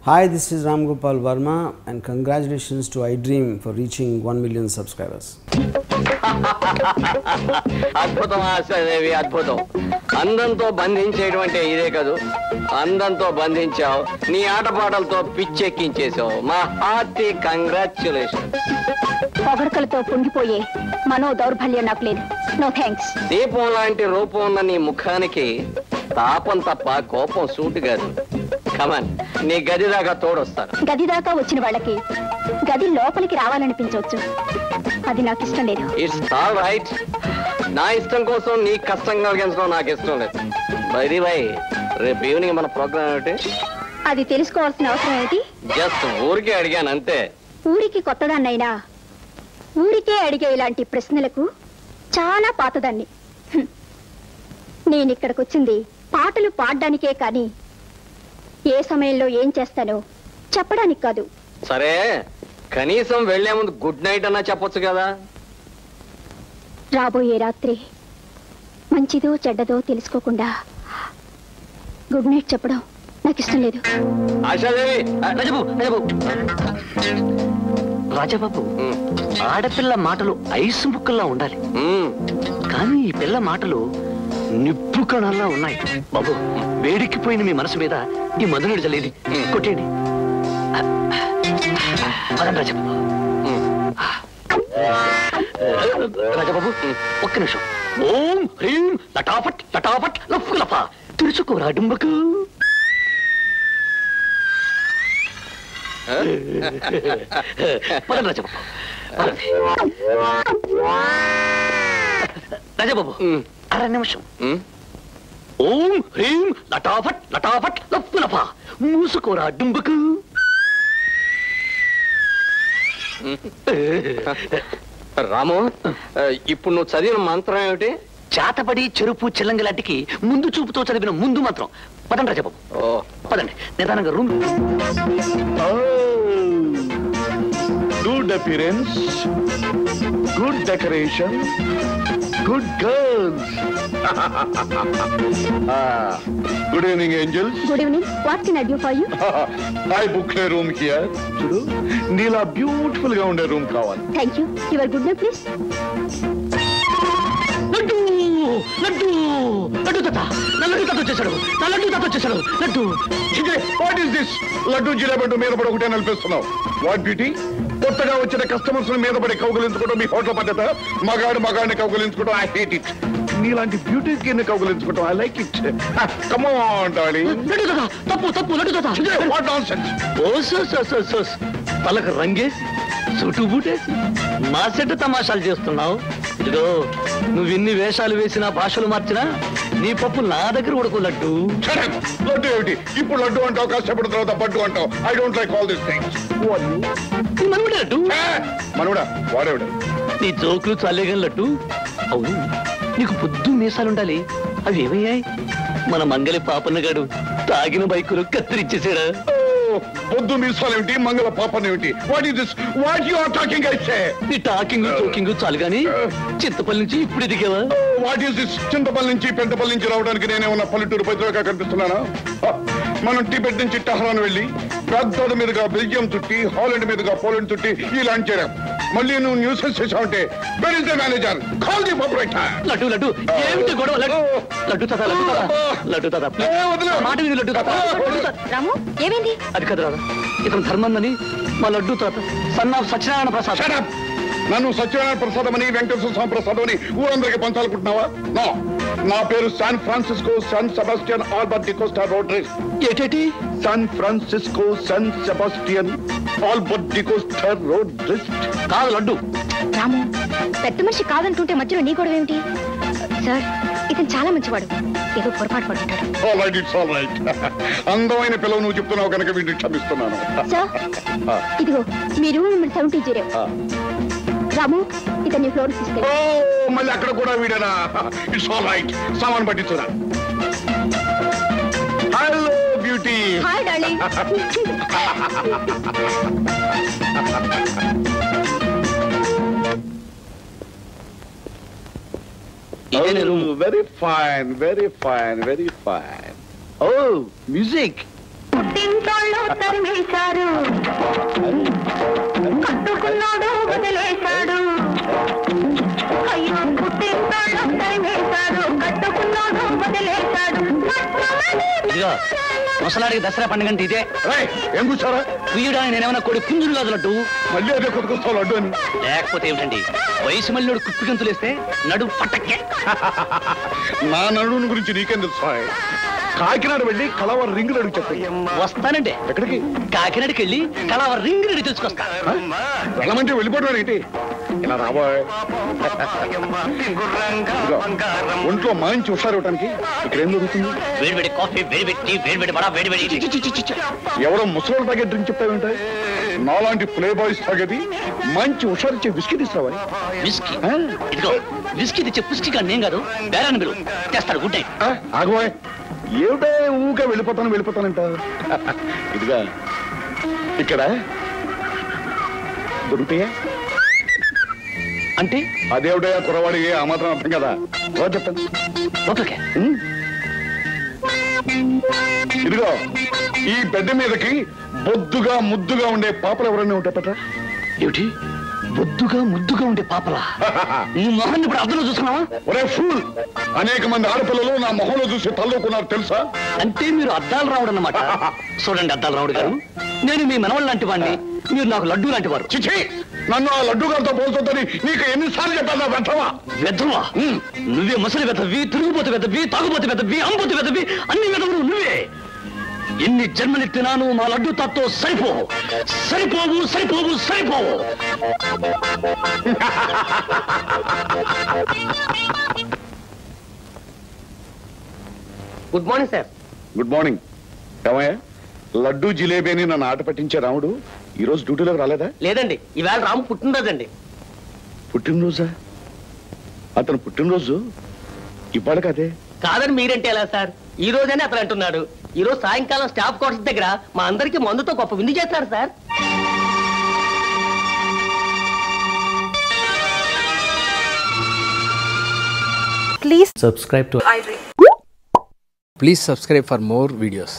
Hi, this is Ram Gopal Verma and congratulations to iDream for reaching 1 million subscribers. అద్భుతం ఆశాదేవి, అద్భుతం. అందంతో బంధించేయడం అంటే ఇదే కాదు. అందంతో బంధించావు, నీ ఆటపాటలతో పిచ్చెక్కించేసావు. మా హార్టీ కంగ్రాచ్యులేషన్. పొగడకలతో పొంగిపోయే మనో దౌర్బల్యం నాకు లేదు. No thanks. దీపం లాంటి రూపం ఉన్న నీ ముఖానికి తాపం తప్ప కోపం సూటు కాదు. కమాన్, నీ గది దాకా తోడొస్తాను. గది దాకా వచ్చిన వాళ్ళకి గది లోపలికి రావాలనిపించవచ్చు. అది నాకు ఇష్టం లేదు. It's all right. నా ఇష్టం కోసం నీ కష్టం కలిగించడం నాకు ఇష్టం లేదు. బై ది వై, రేపు ఈవినింగ్ మన ప్రోగ్రామ్ ఏమిటి? అది తెలుసుకోవాల్సిన అవసరం ఏంటి? జస్ట్ ఊరికే అడిగాను అంతే. ఊరికి కొత్తదాన్నైనా ఊరికే అడిగే ఇలాంటి ప్రశ్నలకు చాలా పాతదాన్ని. నేను ఇక్కడికి వచ్చింది పాటలు పాడడానికే కానీ ఏ సమయంలో ఏం చేస్తానో చెప్పడానికి కాదు. సరే, కనీసం వెళ్లే ముందు గుడ్ నైట్ అన్నా చెప్పొచ్చు కదా. రాబోయే రాత్రి మంచిదో చెడ్డదో తెలుసుకోకుండా గుడ్ నైట్ చెప్పడం నాకు ఇష్టం లేదు. ఆశాదేవి, రాజబాబు, ఆడపిల్ల మాటలు ఐసు ముక్కల్లా ఉండాలి, కానీ ఈ పిల్ల మాటలు నిప్పు కణాల్లా ఉన్నాయి. బాబు, వేడికిపోయిన మీ మనసు మీద ఈ మందుని చల్లేది కొట్టేయండి. రాజబాబు, రాజబాబు ఒక్క నిమిషం. ఓం హ్రీం లటాఫట్ లటాఫట్ లఫ్ లఫా తెరుచుకోరా డుంబకు. రాజబాబు, రాజబాబు అర నిమిషం. ఓం హ్రీం లటాఫట్ లటాఫట్ లఫ్ లఫా మూసుకోరా డుంబకు. రాము, ఇప్పుడు నువ్వు చదివిన మంత్రం ఏమిటి? చేతబడి చెరుపు చిల్లంగిలాంటికి ముందు చూపుతో చదివిన ముందు మాత్రం. పదండి రాజబాబు, పదండి నిదానంగా room. Good appearance, good decoration, good girls. Good evening, angels. Good evening. What can I do for you? I booked a room here. చూడు, నీలా బ్యూటిఫుల్ గా ఉండే రూమ్ కావాలి. Thank you. Your good name, please. Laddu laddu laddu తాత, నా లడ్డు తాత వచ్చేసాడు, నా లడ్డు తాత వచ్చేసాడు. Laddu, what is this? Laddu జిలేబడ్డు మీద పడి ఒకటే నలిపిస్తున్నావు. What beauty? కొత్తగా వచ్చిన కస్టమర్స్ మీద పడి కౌగులించుకోవడం మీ హోటల్ పద్ధత. మగాడిని కౌగులించుకోవడం ఐ హేట్ ఇట్. నీలాంటి బ్యూటీస్ కి కౌగులించుకోవడం I like it. Come on darling. Laddu తాత, తప్పు తప్పు. లడ్డు తాత, వాట్ నాన్సెన్స్. ఓ తలకు రంగేసి చుట్టూ బూటేసి మా సెట్ తమాషాలు చేస్తున్నావు. ఇదిగో, నువ్వు ఇన్ని వేషాలు వేసినా భాషలు మార్చినా నీ పప్పు నా దగ్గర ఉడకు. లడ్డు లడ్డు ఏమిటి? ఇప్పుడు లడ్డు అంటావు, కాసేపటి తర్వాత పట్టు అంటావు. I don't like all this things. మనవుడే లడ్డు. మనవుడా? వాడేవిడ? నీ జోకులు చాలేగా లడ్డు. అవును, నీకు పొద్దు మీసాలుండాలి, అవి ఏమయ్యాయి? మన మంగళి పాపన్నగాడు తాగిన బైకులు కత్తిరించేసాడా? పొద్దు మీసాలేమిటి, మంగళ పాపనేమిటి? What is this? What you are talking? I say నీ టాకింగ్ జోకింగ్ చాలు గాని చింతపల్లి నుంచి ఇప్పుడు ఎదిగావా? What is this? చింతపల్లి నుంచి పెద్దపల్లి నుంచి రావడానికి నేనేమన్నా పల్లెటూరు పైగా కనిపిస్తున్నానా? మనం టిబెట్ నుంచి టహరాన్ వెళ్ళి పెద్దోడ మీదుగా బెల్జియం చుట్టి హాలండ్ మీదుగా పోలాండ్ చుట్టి ఈ లాంచ్ చేయడం. మళ్ళీ నువ్వు న్యూసెన్స్ చేసావంటే where is the manager? Call the operator. Laddu Laddu, ఏమిటి గొడవ? లడ్డు లడ్డు తాత, లడ్డు తాత, లడ్డు తాత, మాట విని లడ్డు తాత. రాము, ఏమైంది? అది కదా రాదా, ఇతను ధర్మందని మా లడ్డు తాత సన్నా సత్యనారాయణ ప్రసాద్. నన్ను సత్యనారాయణ ప్రసాదం అని వెంకటేశ్వర స్వామి ప్రసాదం అని ఊరందరికీ పంచాలనుకుంటున్నావా? నా పేరు San Francisco son Sebastian Albert D'Costa Rodrigues. ఏటేటి? San Francisco son Sebastian Albert D'Costa Rodrigues. కాదు లడ్డు. రాము, పెద్ద మనిషి కాదంటుంటే మధ్యలో నీ గొడవ ఏమిటి? సార్, ఇతను చాలా మంచివాడు, ఏదో పొరపాటు పడుతుంటాడు. All right, it's all right. అందమైన పిల్లలు నువ్వు చెప్తున్నావు కనుక వీటిని క్షమిస్తున్నాను. సార్, ఇదిగో మీ రూమ్ నెంబర్ 70. రాము, ఇతన్ని ఫ్లోర్ తీసుకెళ్ళి. మళ్ళీ అక్కడ కూడా వీడనా? It's all right. సామాన్ పట్టించురా. Hello beauty. Hi darling. Very fine, very fine, very fine. Oh music. పుట్టింటోళ్ళు తరిమేశారు, కట్టుకున్నాడు వదిలేశాడు. అయ్యో పుట్టింటోళ్ళు తరిమేశారు, కట్టుకున్నాడు వదిలేశాడు. ఇదిగో ముసలాడికి దసరా పండుగ అంటే ఇదే. ఏం కూర్చోరా? కుయ్యడానికి నేనేమన్నా కొడు కుంజుడు కాదు లడ్డు. మళ్ళీ అదే కొట్టుకొస్తావు లడ్డు అని. లేకపోతే ఏమిటండి, వయసు మళ్ళీ కుప్పి గంతులేస్తే నడు పట్టక్కే. నా నడువుని గురించి నీకేం తెలుసు? కాకినాడ వెళ్ళి కలవర్ రింగ్ అడుగు చెప్పి వస్తానండి. ఎక్కడికి? కాకినాడకి వెళ్ళి కలవర్ రింగ్ రెడీ తెచ్చుకొస్తా. వెళ్ళమంటే వెళ్ళిపోవడం ఏంటి? ఇలా రాబోయ్. ఒంట్లో మంచి హుషారు ఇవ్వడానికి ఇక్కడ ఏం జరుగుతుంది? వేడివేడి కాఫీ, వేడివేడి టీ, వేడివేడి వడ, వేడివేడి. ఎవరో ముసలోళ్ళు తాగే డ్రింక్ చెప్తావేంట? నాలాంటి ప్లే బాయ్స్ తాగేది మంచి హుషారు ఇచ్చే విస్కీ తీస్తావా? విస్కీ? ఇదిగో విస్కీ తెచ్చే పుస్కీ కానీ నేను కాదు, బేరాన్ని మీరు తెస్తారు. Good night. ఆగోయ్, ఏమిటో ఊకే వెళ్ళిపోతానంట. ఇదిగా ఇక్కడ దొరుకుతాయా అంటే? అదేవిడయా కురవాడి ఆ మాత్రం అర్థం కదా. చెప్పండి. ఓకే. ఇదిగో ఈ బెడ్ మీదకి బొద్దుగా ముద్దుగా ఉండే పాపలు ఎవరైనా ఉంటాయి పట్రా? ఏమిటి బొద్దుగా ముద్దుగా ఉండే పాపలా? నీ మొహాన్ని ఇప్పుడు అర్థంలో చూసుకున్నావా? ఒరే ఫూల్, అనేక మంది ఆడపిల్లలు నా మొహంలో చూసి తల్లుకున్నారు తెలుసా? అంటే మీరు అద్దాలు రావుడు అన్నమాట. చూడండి అద్దాలు రావుడు గారు, నేను మీ మనవళ్ళ లాంటి వాడిని, మీరు నాకు లడ్డు లాంటి వారు. చిచి, నన్ను ఆ లడ్డు గారితో పోల్చొద్దని నీకు ఎన్నిసార్లు చెప్పాను? వెధవా వెధవా? నువ్వే ముసలి వెధవి, తిరుగుబోతు వెధవి, తాగుబోతు వెధవి, అంబోతు వెధవి, అన్ని వెధవులు నువ్వే. ఎన్ని జన్మలెత్తినా నువ్వు మా లడ్డు తాతో సరిపోవు. Good morning sir. Good morning. ఏమయ్యా, లడ్డు జిలేబీ అని నన్ను ఆట పట్టించే రాముడు ఈరోజు డ్యూటీలోకి రాలేదా? లేదండి, ఈవేళ రాము పుట్టినరోజండి. పుట్టినరోజా? అతను పుట్టినరోజు ఇవాళ కదే. కాదని మీరంటే ఎలా సార్? ఈ రోజనే అతను అంటున్నాడు. ఈ రోజు సాయంకాలం స్టాఫ్ క్వార్టర్స్ దగ్గర మా అందరికి మందుతో గొప్ప విందు చేస్తారు sir. Please Subscribe to iDream. Please subscribe for more videos.